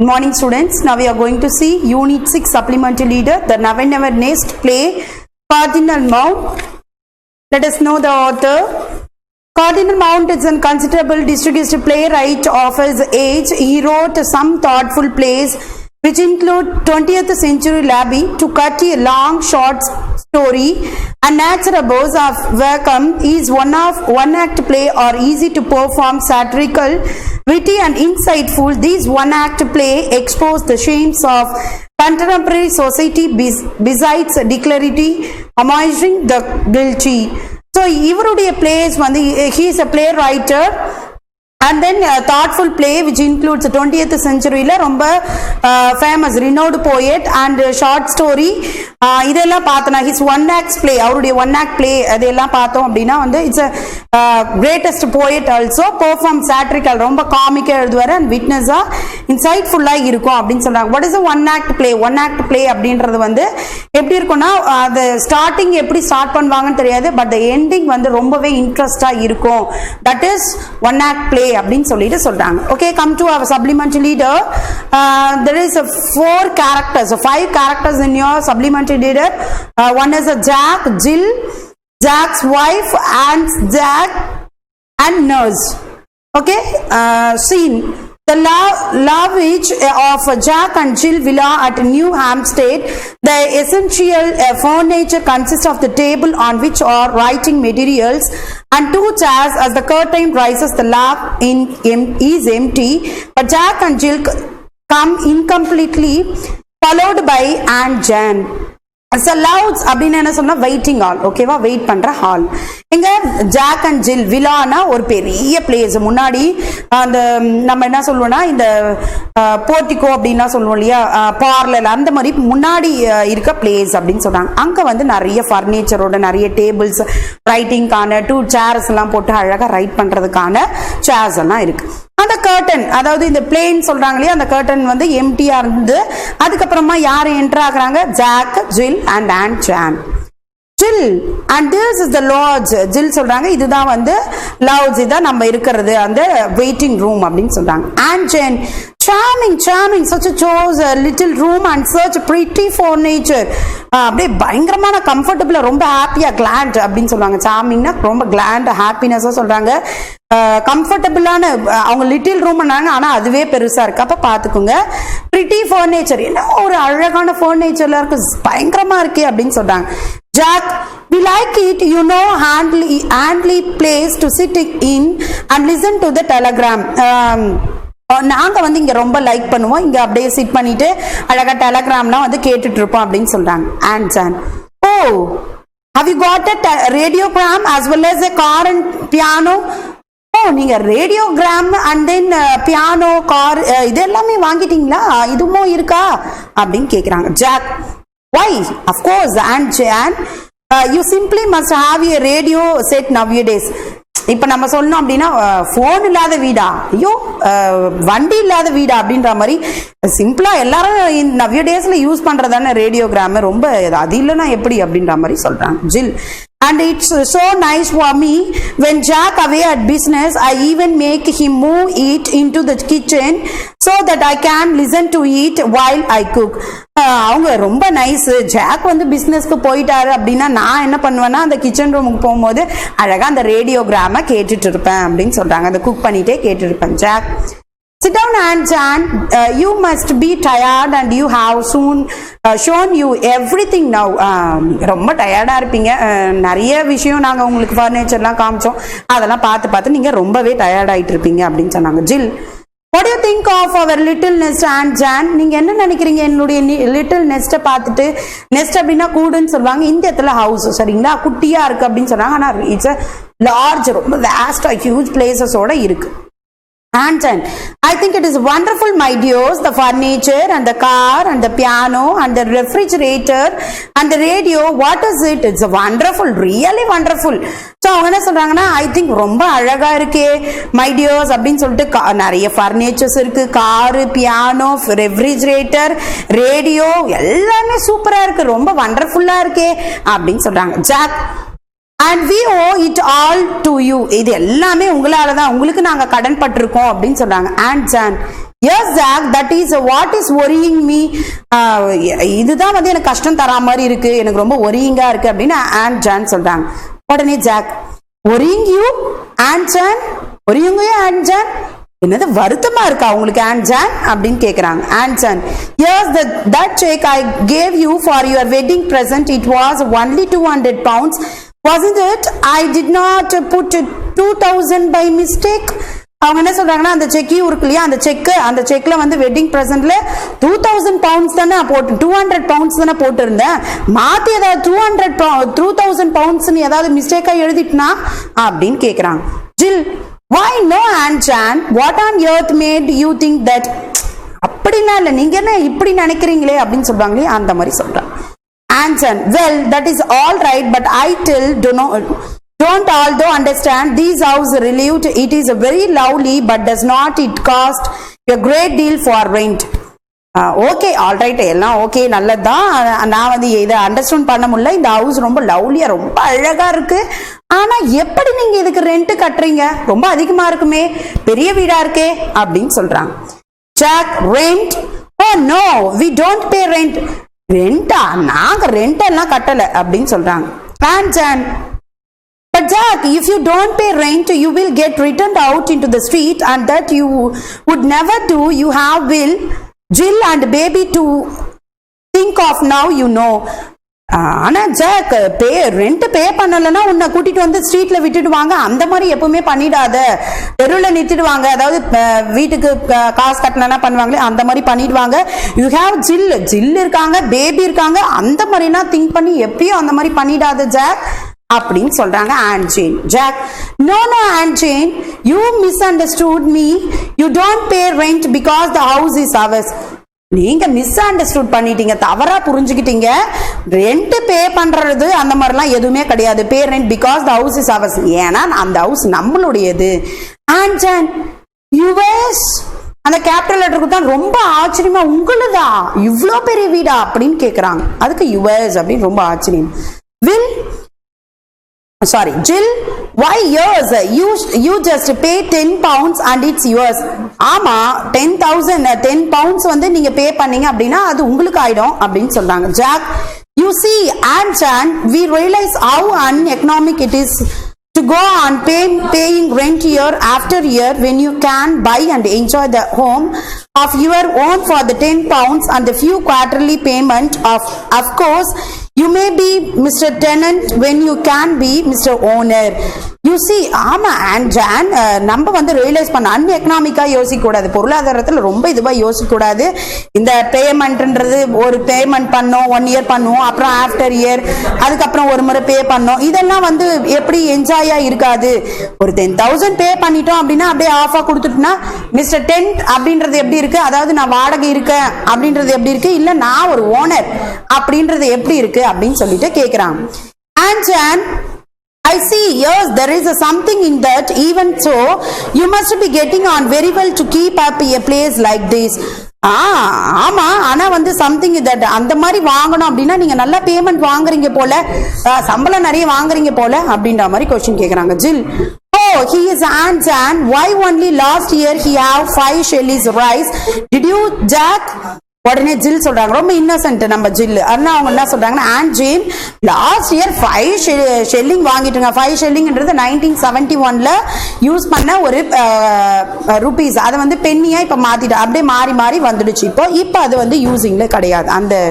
Good morning students. Now we are going to see Unit 6 Supplementary Leader, the Never Never Nest play, Cardinal Mount. Let us know the author. Cardinal Mount is a considerable distinguished playwright of his age. He wrote some thoughtful plays which include 20th century Labby, to cut a long short story, and Natural Bows of Welcome is one act play or easy to perform, satirical, witty and insightful. This one act play expose the shames of contemporary society besides declarity, amusing the guilty. So ivarudiya plays he is a playwright. And then a thoughtful play which includes 20th century famous renowned poet and short story. இதெல்லாம் பார்த்தனா his one act play, அவருடைய one act play அதெல்லாம் பார்த்தோம் அப்படினா it's a greatest poet also, perform satirical, ரொம்ப காமிக்கா எழுதுவாரு and witness-ஆ insightful-ஆ இருக்கும் அப்படினு சொல்றாங்க. What is a one act play? One act play அப்படின்றது எப்படி இருக்கும்னா the starting எப்படி ஸ்டார்ட் பண்ணுவாங்கன்னு தெரியாது, but the ending ரொம்பவே இன்ட்ரஸ்டா இருக்கும். That is one act play அப்படின்னு சொல்லிட்டு சொல்றாங்க. Okay, come to our supplementary leader. There is 4 characters, 5 characters in your supplementary leader. One is a Jack, Jill, Jack's wife, and Jack and nurse. Okay, scene. The lodge of Jack and Jill villa at New Hampstead. The essential furniture consists of the table on which are writing materials and 2 chairs. As the curtain rises, the lab is empty, but Jack and Jill come incompletely, followed by Aunt Jan. So louds அப்படினா என்ன சொன்னா waiting hall, ஓகேவா, wait பண்ற hall. இங்க jack and ஜில் வில்லானா ஒரு பெரிய place, முன்னாடி அந்த நம்ம என்ன சொல்லுவோம்னா இந்த போர்டிகோ அப்படின்னா சொல்லுவோம் இல்லையா, பார்லர், அந்த மாதிரி முன்னாடி இருக்க பிளேஸ் அப்படின்னு சொல்றாங்க. அங்க நிறைய ஃபர்னிச்சரோட நிறைய டேபிள்ஸ், ரைட்டிங்கான 2 சேர்ஸ் எல்லாம் போட்டு அழகா ரைட் பண்றதுக்கான சேர்ஸ் எல்லாம் இருக்கு. அந்த கர்டன், அதாவது இந்த பிளேன் சொல்றாங்க இல்லையா, அந்த கர்டன் எம்டியா இருந்து அதுக்கப்புறமா யார் என்டர் ஆகுறாங்க, ஜாக், ஜில் and Aunt Jan. Jill, and this is the lodge. Jill சொல்றாங்க இதுதான் lodge, இதான் நம்ம இருக்கிறது அந்த waiting room அப்படின்னு சொல்றாங்க. Aunt Jan, charming, such a chose little room and such pretty furniture. அப்படியே பயங்கரமான கம்ஃபர்டபிளா, ரொம்ப ஹாப்பியா, கிளாட் அப்படின்னு சொல்றாங்க. சார்மிங்னா ரொம்ப கிளாட், ஹாப்பினஸா சொல்றாங்க. கம்ஃபர்டபிளான அவங்க லிட்டில் ரூம்னாங்க, ஆனா அதுவே பெருசா இருக்கு. அப்ப பாத்துக்கோங்க, பிரிட்டி ஃபர்னிச்சர், என்ன ஒரு அழகான ஃபர்னிச்சர்ல இருக்கு, பயங்கரமா இருக்கே அப்படின்னு சொல்றாங்க. Jack, we like it, you know, handly place to sit in and listen to the telegram. நாங்க இங்க ரொம்ப லைக் பண்ணுவோம், இங்க அப்படியே சிட் பண்ணிட்டு அழகா டெலகிராம்லாம் கேட்டுட்டு இருப்போம் அப்படின்னு சொல்றாங்க. Aunt Jan, oh, have you got a radiogram as well as a car and piano? நீங்க radiogram and then piano, car, இது எல்லாமே வாங்கிட்டீங்களா, இதுவும் இருக்கா அப்படின்னு கேக்குறாங்க. Jack, why? Of course, Aunt Jan, you simply must have a radio set nowadays. இப்ப நம்ம சொல்லணும் அப்படின்னா போன் இல்லாத வீடா, ஐயோ வண்டி இல்லாத வீடா அப்படின்ற மாதிரி சிம்பிளா எல்லாரும் நவ்யடேஸ்ல யூஸ் பண்றதான ரேடியோகிராம், ரொம்ப அது இல்லைன்னா எப்படி அப்படின்ற மாதிரி சொல்றாங்க. ஜில், and it's so nice for me when Jack away at business, I even make him move it into the kitchen so that I can listen to it while I cook. அவங்க ரொம்ப நைஸ், ஜாக் பிசினஸ்க்கு போயிட்டாரு அப்படின்னா நான் என்ன பண்ணுவேன்னா அந்த kitchen ரூமுக்கு போகும்போது அழகா அந்த ரேடியோகிராம கேட்டுட்டு இருப்பேன் அப்படின்னு சொல்றாங்க. அந்த குக் பண்ணிட்டே கேட்டு இருப்பேன். Jack, sit down, Aunt Jan. You must be tired and you have soon shown you everything now. ரொம்ப டயர்டா இருப்பீங்க, நிறைய விஷயம் நாங்க உங்களுக்கு ஃபர்னிச்சர்லாம் காமிச்சோம், அதெல்லாம் பார்த்து நீங்க ரொம்பவே டயர்ட் ஆயிட்டு இருப்பீங்க அப்படின்னு சொன்னாங்க. ஜில், what do you think of our little nest, Aunt Jan? நீங்க என்ன நினைக்கிறீங்க என்னுடைய லிட்டில் நெஸ்ட்டை பார்த்துட்டு? நெஸ்ட் அப்படின்னா கூடுன்னு சொல்லுவாங்க, இந்த இடத்துல ஹவுஸ், சரிங்களா, குட்டியா இருக்கு அப்படின்னு சொன்னாங்க. ஆனா இட்ஸ் a large, ரொம்ப வேஸ்டா ஹியூஜ் பிளேசஸோட இருக்கு. Aunt Jan, I think it is wonderful, my dears, the furniture and the car and the piano and the refrigerator and the radio. What is it? It's wonderful, really wonderful. So அவங்க என்ன சொல்றாங்கன்னா, I think ரொம்ப அழகா இருக்கே my dears அப்படின்னு சொல்லிட்டு நிறைய furnitures இருக்கு, காரு, பியானோ, ரெஃப்ரிஜரேட்டர், ரேடியோ, எல்லாமே சூப்பரா இருக்கு, ரொம்ப வண்டர்ஃபுல்லா இருக்கே அப்படின்னு சொல்றாங்க. Jack, and we owe it all to you. இது எல்லாமே உங்களால தான், உங்களுக்கு நாங்க கடன் பட்டிருக்கோம் அப்படின்னு சொல்றாங்க. Aunt Jan, Yes, Jack, that is what is worrying me. இதுதான் வந்து எனக்கு கஷ்டம் தரா மாதிரி இருக்கு, எனக்கு ரொம்ப worrying-ஆ இருக்கு அப்படின்னு Aunt Jan சொல்றாங்க. உடனே Jack, worrying you, Aunt Jan? worrying you, Aunt Jan? என்னது வருத்தமா இருக்கா உங்களுக்கு Aunt Jan அப்படின்னு கேக்குறாங்க. Aunt Jan, yes, that check I gave you for your wedding present, it was only 200 pounds, wasn't it? I did not put 2000 by mistake. அவங்க என்ன சொல்றாங்கன்னா, அந்த செக் இருக்கு இல்லையா, அந்த செக்ல வந்து வெட்டிங் பிரசன்ட்ல 2000 பவுண்ட்ஸ் தானே போட்டு 200 பவுண்ட்ஸ் தானே போட்டு இருந்தேன், மாத்தி ஏதாவது 2000 பவுண்ட்ஸ் ஏதாவது மிஸ்டேக்கா எழுதிட்டுனா அப்படின்னு கேக்குறாங்க. ஜில், why no Aunt Jan, what on earth made you think that? அப்படின்னா இல்ல, நீங்க என்ன இப்படி நினைக்கிறீங்களே அப்படின்னு சொல்றாங்களே, அந்த மாதிரி சொல்றாங்க. Aunt Jan, well, that is all right, but I still don't although understand these house relieved, it is very lovely, but does not it cost a great deal for rent? Okay, alright, எல்லாம் okay, நல்லதுதான். நான் வந்து இதை understand பண்ண முடியல. இந்த house ரொம்ப லவ்லியா, ரொம்ப அழகா இருக்கு. ஆனா எப்படி நீங்க இதுக்கு ரெண்ட் கட்டுறீங்க? ரொம்ப அதிகமா இருக்குமே, பெரிய வீடா இருக்கே அப்படின்னு சொல்றாங்க. Jack, rent? Oh no, we don't pay rent. ரெண்டா? நாங்க ரெண்ட் எல்லாம் கட்டல அப்படின்னு சொல்றாங்க. Aunt Jan, but Jack, if you don't pay rent, you will get returned out into the street, and that you would never do. You have will, Jill and baby to think of now, you know. ஆனா jack, rent pay பண்ணலன்னா உன்னை கூட்டிட்டு வந்து ஸ்ட்ரீட்ல விட்டுடுவாங்க, அந்த மாதிரி எப்பவுமே பண்ணிடாத, தெருவில் நிறுத்திடுவாங்க. அதாவது வீட்டுக்கு காசு கட்டலன்னா பண்ணுவாங்களே, அந்த மாதிரி பண்ணிடுவாங்க. யூ ஹேவ் ஜில் இருக்காங்க, பேபி இருக்காங்க, அந்த மாதிரிலாம் திங்க் பண்ணி எப்படியும் அந்த மாதிரி பண்ணிடாத ஜாக் அப்படின்னு சொல்றாங்க Aunt Jane. Jack, no Aunt Jane, you misunderstood me. You don't pay rent because the house is ours. நீங்க மிஸ் அண்டர்ஸ்டூட் பண்ணிட்டீங்க, தவறா புரிஞ்சுக்கிட்டீங்க. ரெண்ட் பே பண்றது அந்த மாதிரிலாம் எதுவுமே கிடையாது. Pay rent because the house is ours, ஏன்னா அந்த ஹவுஸ் நம்மளுடையது. Aunt Jan, யுஎஸ் அந்த கேபிட்டல் லெட்டருக்கு தான் ரொம்ப ஆச்சரியமா, உங்களுதா இவ்வளோ பெரிய வீடா அப்படின்னு கேக்குறாங்க. அதுக்கு யுஎஸ் அப்படின்னு ரொம்ப ஆச்சரியம். Jill, why yours? You just pay 10 pounds and it's yours. ஆமா, 10 pounds வந்து நீங்க பே பண்ணீங்க அப்படின்னா அது உங்களுக்கு ஆயிடும் அப்படின்னு சொல்றாங்க. Jack, you see, Aunt Jan, we realize how uneconomic it is to go on paying rent year after year when you can buy and enjoy the home of your own for the 10 pounds and the few quarterly payment of course you may be Mr. Tenant when you can be Mr. Owner. You see, ஆமா Aunt Jan, நம்ம வந்து realise பண்ண அன்எக்கனாமிக்கா யோசிக்க கூடாது, பொருளாதாரத்தில் ரொம்ப இதுவா யோசிக்க கூடாது. இந்த பேமெண்ட்ன்றது ஒரு பேமெண்ட் பண்ணோம், 1 இயர் பண்ணுவோம், அப்புறம் ஆஃப்டர் இயர் அதுக்கப்புறம் ஒரு முறை பே பண்ணோம், இதெல்லாம் வந்து எப்படி என்ஜாயா இருக்காது. ஒரு 10,000 பே பண்ணிட்டோம் அப்படின்னா அப்படியே ஆஃபா கொடுத்துட்டோம்னா மிஸ்டர் டென்ட் அப்படின்றது எப்படி இருக்கு, அதாவது நான் வாடகை இருக்கேன் அப்படின்றது எப்படி இருக்கு, இல்ல நான் ஒரு ஓனர் அப்படின்றது எப்படி இருக்கு அப்படின்னு சொல்லிட்டு கேக்குறாங்க. Aunt Jan, I see, yes, there is something in that. Even so, you must be getting on very well to keep up a place like this. ஆமா, ஆனா வந்து சம்திங் தட் அந்த மாதிரி வாங்கணும் அப்படின்னா நீங்க நல்லா பேமெண்ட் வாங்குறீங்க போல, சம்பளம் நிறைய வாங்குறீங்க போல அப்படின்ற மாதிரி கொஸ்டின் கேக்குறாங்க. ஜில், oh, he is Aunt Jan, why only last year he have 5 shillings rice? Did you, Jack? உடனே ஜில் சொல்றாங்க, ரொம்ப இன்னசென்ட் நம்ம ஜில். அதனால அவங்க என்ன சொல்றாங்கன்னா, Aunt Jane, last year 5 shilling வாங்கிட்டுங்க. 5 ஷெல்லிங்ன்றது 1971 யூஸ் பண்ண ஒரு ருபீஸ், அதை வந்து பென்னியா இப்ப மாத்திட்டு அப்படியே மாறி மாறி வந்துடுச்சு. இப்போ அது வந்து யூசிங்ல கிடையாது அந்த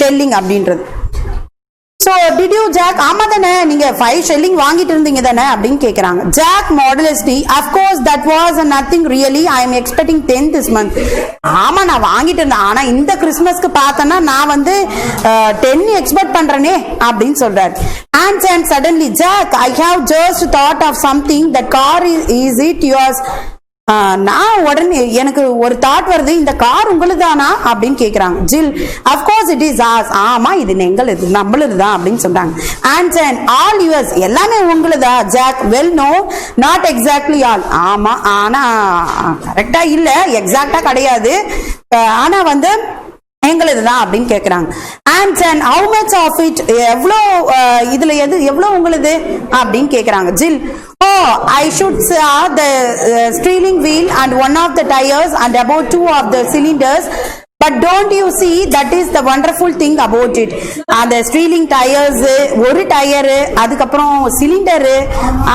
ஷெல்லிங் அப்படின்றது. So did you, Jack? ஆமா தானே, நீங்க 5 ஷெல்லிங் வாங்கிட்டு இருந்தீங்க தானே அப்படின்னு கேக்குறாங்க. Jack modestly, of course that was nothing really, I am expecting 10 this month. ஆமா, நான் வாங்கிட்டு இருந்தேன், ஆனா இந்த கிறிஸ்மஸ்க்கு பார்த்தனா நான் வந்து 10 எக்ஸ்பெக்ட் பண்றேனே அப்படின்னு சொல்றாரு. And suddenly, Jack, I have just thought of something. That car is it yours? நான் உடனே எனக்கு ஒரு தாட் வருது, இந்த கார் உங்களுதானா அப்படின்னு கேக்குறாங்க. ஜில், அப்கோர்ஸ் இட் இஸ் ஆஸ், ஆமா இது எங்களுது, நம்மளுதுதான் அப்படின்னு சொல்றாங்க. Aunt Jan, ஆல் யுவர்ஸ், எல்லாமே உங்களுதா? Jack, well no, not exactly all. ஆமா, ஆனா கரெக்டா இல்ல, எக்ஸாக்டா கிடையாது, ஆனா வந்து எங்களுதுதான் அப்படின்னு கேக்குறாங்க. and how much of it, எவ்வளோ இதுல எவ்வளோ உங்களுது அப்படின்னு கேக்குறாங்க. ஜில், oh I should say the steering wheel and one of the tires and about 2 of the cylinders. But don't you see, that is the wonderful thing about it. அந்த stealing tyres, ஒரு tyre, அதுக்கப்புறம் cylinder,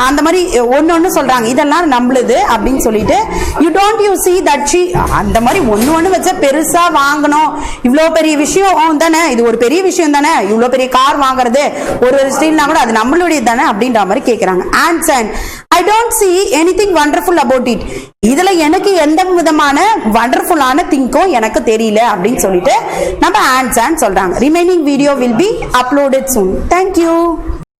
அந்த மாதிரி ஒன்னு சொல்றாங்க. இதெல்லாம் நம்மளுது அப்படின்னு சொல்லிட்டு, you don't you see that she, அந்த மாதிரி ஒன்னு வச்சா பெருசா வாங்கணும், இவ்வளோ பெரிய விஷயம் தானே, இது ஒரு பெரிய விஷயம் தானே, இவ்வளோ பெரிய கார் வாங்குறது, ஒரு ஸ்டீல்னா கூட அது நம்மளுடைய தானே அப்படின்ற மாதிரி கேட்கறாங்க. and I don't see anything wonderful about it. இதுல எனக்கு எந்த விதமான வண்டர்ஃபுல்லான திங்கும் எனக்கு தெரியல அப்படின்னு சொல்லிட்டு நம்ம ஆன்சர் சொல்றாங்க. Remaining video will be uploaded soon. Thank you.